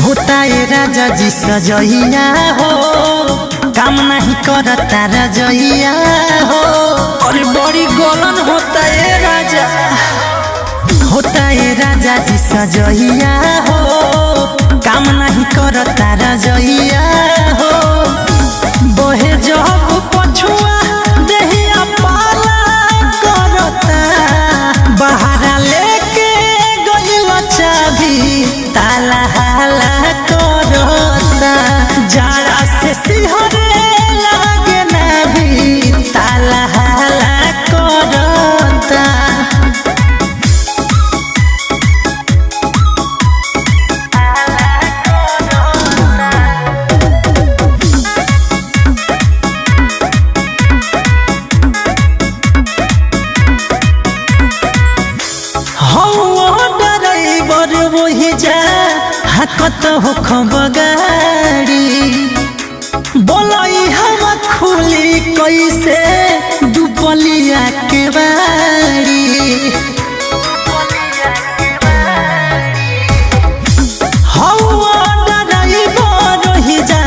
होता है राजा जी सजइया हो, काम नहीं करता रजइया हो। अरे बड़ी गोलन होता है राजा, होता है राजा जी सजइया हो, काम नहीं करता रजइया हो। बहे जब पछुआ देहिया पाला करता, बहारा लेके गइल चाभी ताला हाला करता। जाड़ा से सिहरे लागे ना भी ताला हाला करता। वही जा हकत हो खबगाड़ी, बोलई हम खुली कैसे दुपलिया के बाड़ी। रही जा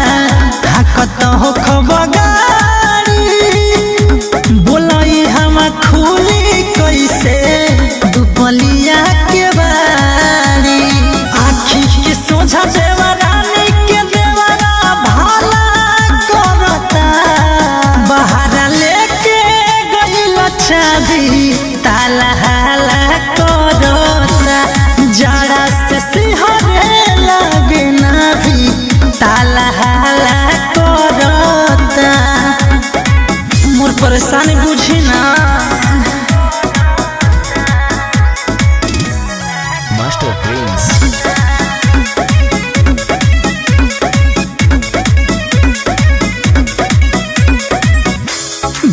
हकत हो खबगाड़ी, बोलई हम खुली कैसे दुपलिया के बाड़ी। सोझा देवरानी के देवरा भाला करता, बहारा लेके गइल चाभी ताला हाला करता। जाड़ा से सिहरे लागे ना भी ताला हाला करता। मोर परेशानी बुझी ना। मास्टर प्रिंस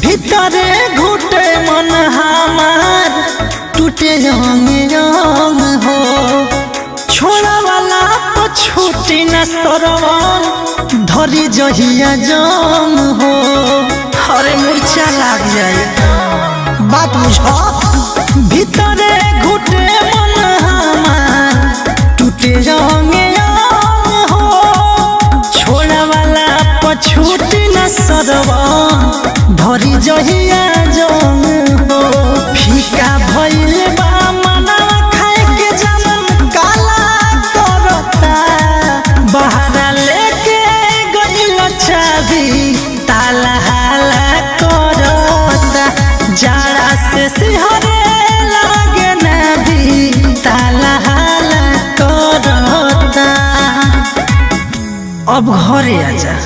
भीतरे घुटे मन हमार टूटे रंग रंग हो। छोड़ा वाला तो छूटी न सरवन धरी जहिया जंग हो। अरे मूर्छा लाग जाए बात बुझो। भीतरे घुटे मन हमार टूटे रंग रंग हो। छोड़ा वाला पछूटी न सरवन धरी जहिया जंग हो। फीका भइल बा मनवा खाए के जमन काला करता, बहारा लेके गइल चाभी ताला हाला करता। जाड़ा से सिहरे लागे ना भी ताला हाला करता। अब घरे आजा।